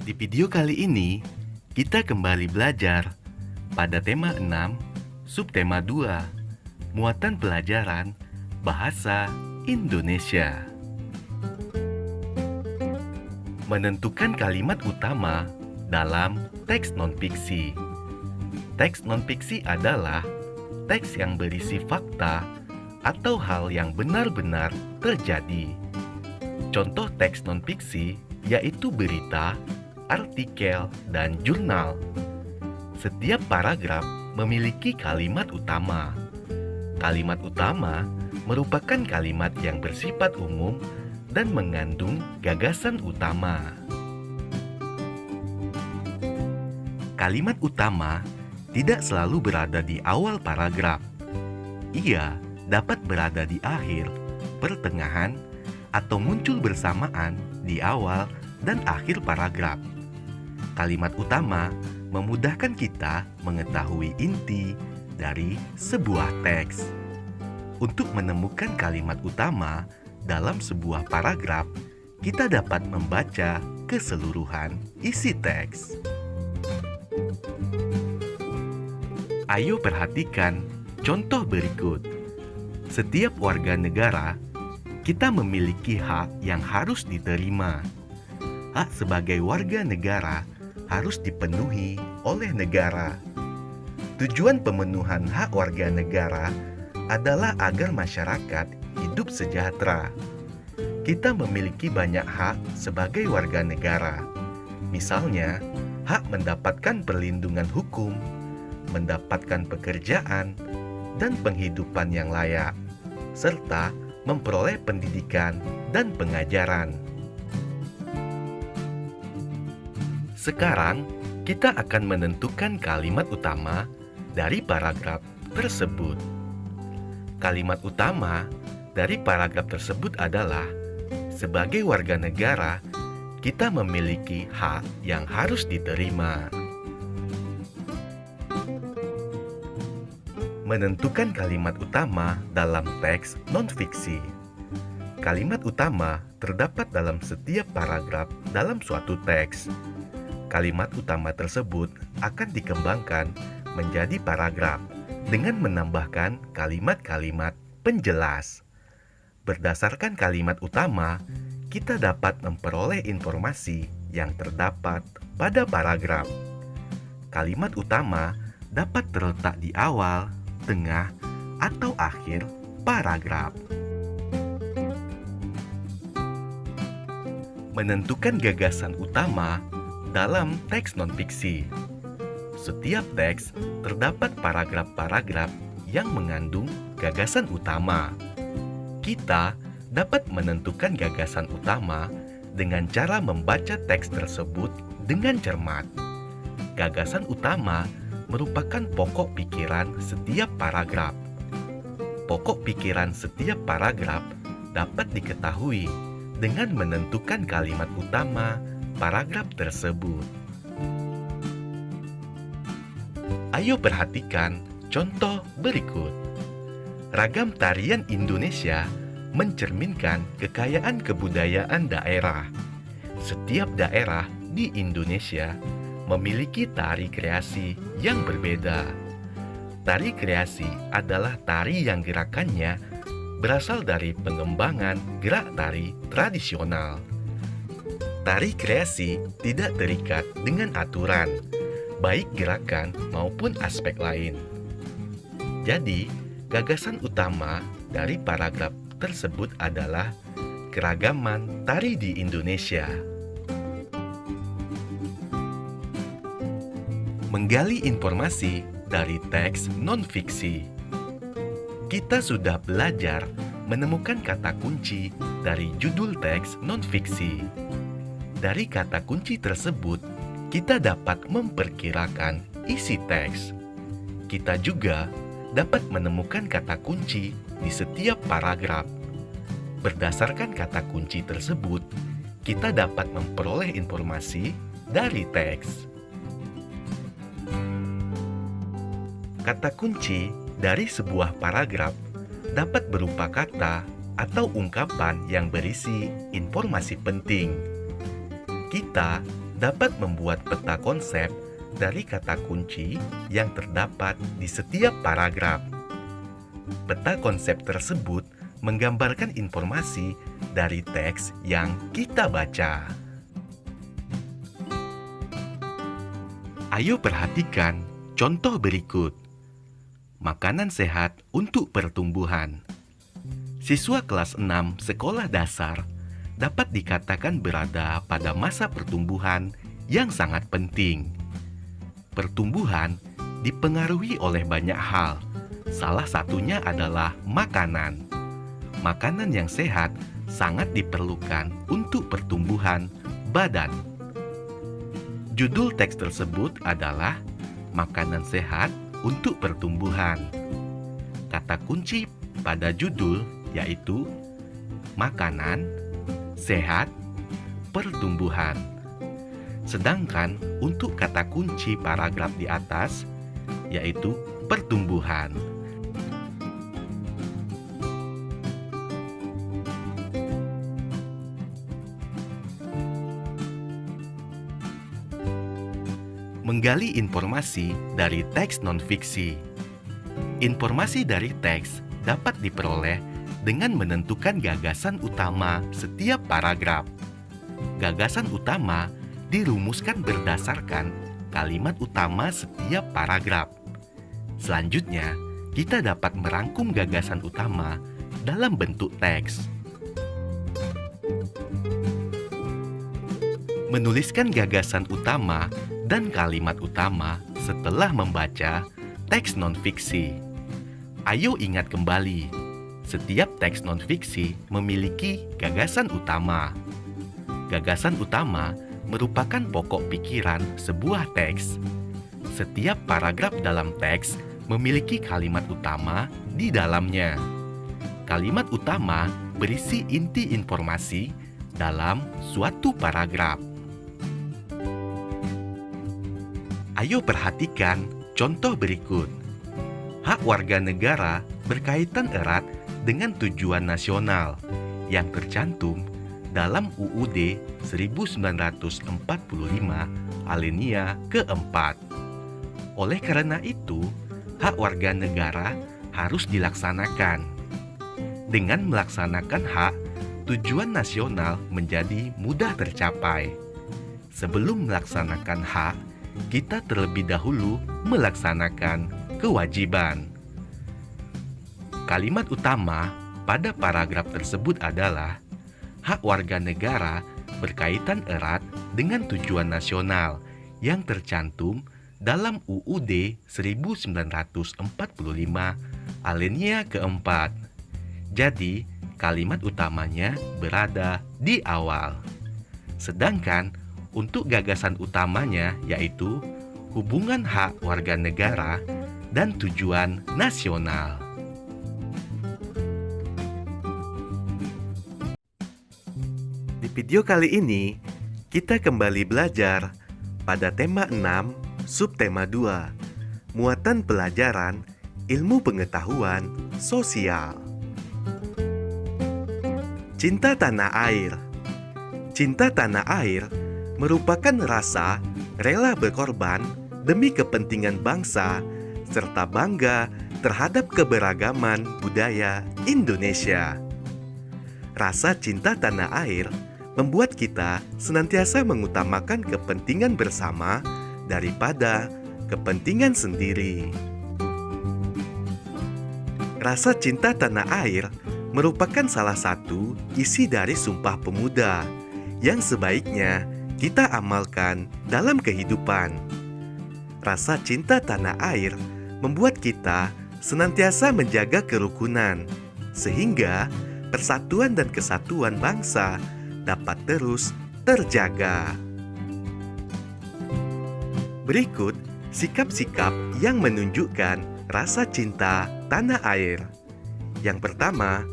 Di video kali ini, kita kembali belajar pada tema 6, subtema 2, muatan pelajaran Bahasa Indonesia. Menentukan kalimat utama dalam teks non-fiksi. Teks non-fiksi adalah teks yang berisi fakta atau hal yang benar-benar terjadi. Contoh teks non-fiksi yaitu berita, artikel, dan jurnal. Setiap paragraf memiliki kalimat utama. Kalimat utama merupakan kalimat yang bersifat umum dan mengandung gagasan utama. Kalimat utama tidak selalu berada di awal paragraf. Ia dapat berada di akhir, pertengahan, atau muncul bersamaan di awal dan akhir paragraf. Kalimat utama memudahkan kita mengetahui inti dari sebuah teks. Untuk menemukan kalimat utama dalam sebuah paragraf, kita dapat membaca keseluruhan isi teks. Ayo perhatikan contoh berikut. Setiap warga negara, kita memiliki hak yang harus diterima. Hak sebagai warga negara harus dipenuhi oleh negara. Tujuan pemenuhan hak warga negara adalah agar masyarakat hidup sejahtera. Kita memiliki banyak hak sebagai warga negara. Misalnya, hak mendapatkan perlindungan hukum, mendapatkan pekerjaan, dan penghidupan yang layak, serta memperoleh pendidikan dan pengajaran. Sekarang, kita akan menentukan kalimat utama dari paragraf tersebut. Kalimat utama dari paragraf tersebut adalah, sebagai warga negara, kita memiliki hak yang harus diterima. Menentukan kalimat utama dalam teks non-fiksi. Kalimat utama terdapat dalam setiap paragraf dalam suatu teks. Kalimat utama tersebut akan dikembangkan menjadi paragraf dengan menambahkan kalimat-kalimat penjelas. Berdasarkan kalimat utama, kita dapat memperoleh informasi yang terdapat pada paragraf. Kalimat utama dapat terletak di awal, tengah, atau akhir paragraf. Menentukan gagasan utama dalam teks non-fiksi. Setiap teks terdapat paragraf-paragraf yang mengandung gagasan utama. Kita dapat menentukan gagasan utama dengan cara membaca teks tersebut dengan cermat. Gagasan utama merupakan pokok pikiran setiap paragraf. Pokok pikiran setiap paragraf dapat diketahui dengan menentukan kalimat utama paragraf tersebut. Ayo perhatikan contoh berikut. Ragam tarian Indonesia mencerminkan kekayaan kebudayaan daerah. Setiap daerah di Indonesia memiliki tari kreasi yang berbeda. Tari kreasi adalah tari yang gerakannya berasal dari pengembangan gerak tari tradisional. Tari kreasi tidak terikat dengan aturan, baik gerakan maupun aspek lain. Jadi, gagasan utama dari paragraf tersebut adalah keragaman tari di Indonesia. Menggali informasi dari teks non-fiksi. Kita sudah belajar menemukan kata kunci dari judul teks non-fiksi. Dari kata kunci tersebut, kita dapat memperkirakan isi teks. Kita juga dapat menemukan kata kunci di setiap paragraf. Berdasarkan kata kunci tersebut, kita dapat memperoleh informasi dari teks. Kata kunci dari sebuah paragraf dapat berupa kata atau ungkapan yang berisi informasi penting. Kita dapat membuat peta konsep dari kata kunci yang terdapat di setiap paragraf. Peta konsep tersebut menggambarkan informasi dari teks yang kita baca. Ayo perhatikan contoh berikut. Makanan sehat untuk pertumbuhan. Siswa kelas 6 sekolah dasar dapat dikatakan berada pada masa pertumbuhan yang sangat penting. Pertumbuhan dipengaruhi oleh banyak hal. Salah satunya adalah makanan. Makanan yang sehat sangat diperlukan untuk pertumbuhan badan. Judul teks tersebut adalah Makanan Sehat untuk Pertumbuhan. Kata kunci pada judul yaitu makanan, sehat, pertumbuhan. Sedangkan untuk kata kunci paragraf di atas yaitu pertumbuhan. Menggali informasi dari teks non-fiksi. Informasi dari teks dapat diperoleh dengan menentukan gagasan utama setiap paragraf. Gagasan utama dirumuskan berdasarkan kalimat utama setiap paragraf. Selanjutnya, kita dapat merangkum gagasan utama dalam bentuk teks. Menuliskan gagasan utama dan kalimat utama setelah membaca teks non-fiksi. Ayo ingat kembali, setiap teks non-fiksi memiliki gagasan utama. Gagasan utama merupakan pokok pikiran sebuah teks. Setiap paragraf dalam teks memiliki kalimat utama di dalamnya. Kalimat utama berisi inti informasi dalam suatu paragraf. Ayo perhatikan contoh berikut. Hak warga negara berkaitan erat dengan tujuan nasional yang tercantum dalam UUD 1945 alinea keempat. Oleh karena itu, hak warga negara harus dilaksanakan. Dengan melaksanakan hak, tujuan nasional menjadi mudah tercapai. Sebelum melaksanakan hak, kita terlebih dahulu melaksanakan kewajiban. Kalimat utama pada paragraf tersebut adalah hak warga negara berkaitan erat dengan tujuan nasional yang tercantum dalam UUD 1945 alinea keempat. Jadi, kalimat utamanya berada di awal. Sedangkan untuk gagasan utamanya yaitu hubungan hak warga negara dan tujuan nasional. Di video kali ini, kita kembali belajar pada tema 6, subtema 2, muatan pelajaran ilmu pengetahuan sosial. Cinta tanah air. Cinta tanah air merupakan rasa rela berkorban demi kepentingan bangsa serta bangga terhadap keberagaman budaya Indonesia. Rasa cinta tanah air membuat kita senantiasa mengutamakan kepentingan bersama daripada kepentingan sendiri. Rasa cinta tanah air merupakan salah satu isi dari Sumpah Pemuda yang sebaiknya kita amalkan dalam kehidupan. Rasa cinta tanah air membuat kita senantiasa menjaga kerukunan, sehingga persatuan dan kesatuan bangsa dapat terus terjaga. Berikut sikap-sikap yang menunjukkan rasa cinta tanah air. Yang pertama,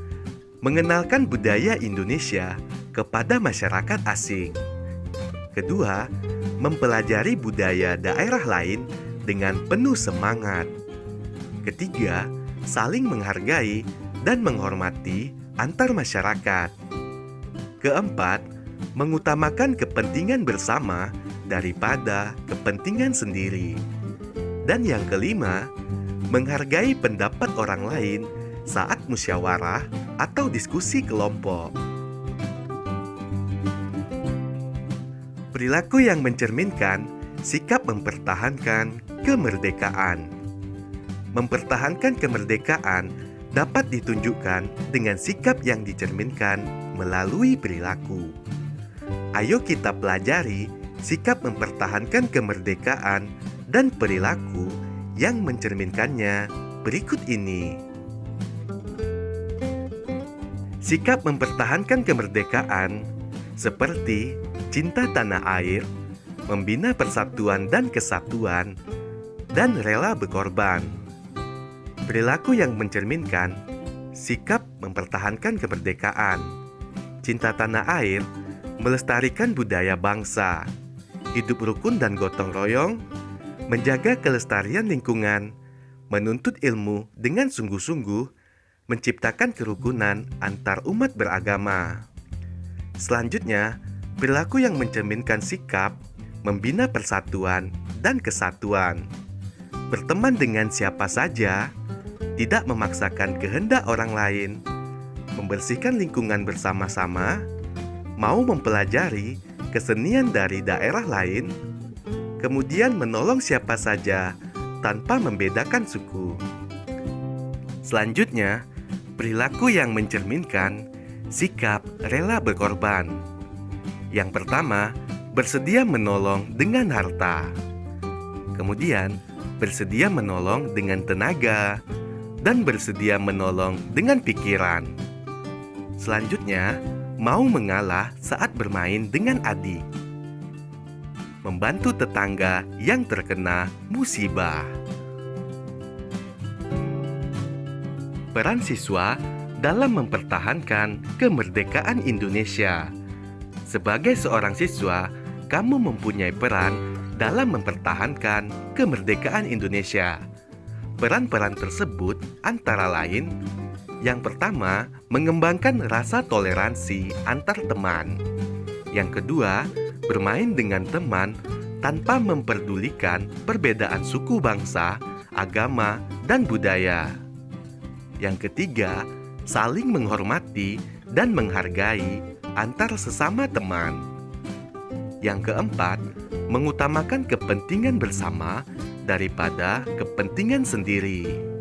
mengenalkan budaya Indonesia kepada masyarakat asing. Kedua, mempelajari budaya daerah lain dengan penuh semangat. Ketiga, saling menghargai dan menghormati antar masyarakat. Keempat, mengutamakan kepentingan bersama daripada kepentingan sendiri. Dan yang kelima, menghargai pendapat orang lain saat musyawarah atau diskusi kelompok. Perilaku yang mencerminkan sikap mempertahankan kemerdekaan. Mempertahankan kemerdekaan dapat ditunjukkan dengan sikap yang dicerminkan melalui perilaku. Ayo kita pelajari sikap mempertahankan kemerdekaan dan perilaku yang mencerminkannya berikut ini. Sikap mempertahankan kemerdekaan seperti cinta tanah air, membina persatuan dan kesatuan, dan rela berkorban. Perilaku yang mencerminkan sikap mempertahankan kemerdekaan, cinta tanah air, melestarikan budaya bangsa, hidup rukun dan gotong royong, menjaga kelestarian lingkungan, menuntut ilmu dengan sungguh-sungguh, menciptakan kerukunan antar umat beragama. Selanjutnya, perilaku yang mencerminkan sikap membina persatuan dan kesatuan, berteman dengan siapa saja, tidak memaksakan kehendak orang lain, membersihkan lingkungan bersama-sama, mau mempelajari kesenian dari daerah lain, kemudian menolong siapa saja tanpa membedakan suku. Selanjutnya, perilaku yang mencerminkan sikap rela berkorban. Yang pertama, bersedia menolong dengan harta. Kemudian, bersedia menolong dengan tenaga dan bersedia menolong dengan pikiran. Selanjutnya, mau mengalah saat bermain dengan adik. Membantu tetangga yang terkena musibah. Peran siswa dalam mempertahankan kemerdekaan Indonesia. Sebagai seorang siswa, kamu mempunyai peran dalam mempertahankan kemerdekaan Indonesia. Peran-peran tersebut antara lain: yang pertama, mengembangkan rasa toleransi antar teman. Yang kedua, bermain dengan teman tanpa memperdulikan perbedaan suku bangsa, agama, dan budaya. Yang ketiga, saling menghormati dan menghargai antar sesama teman. Yang keempat, mengutamakan kepentingan bersama daripada kepentingan sendiri.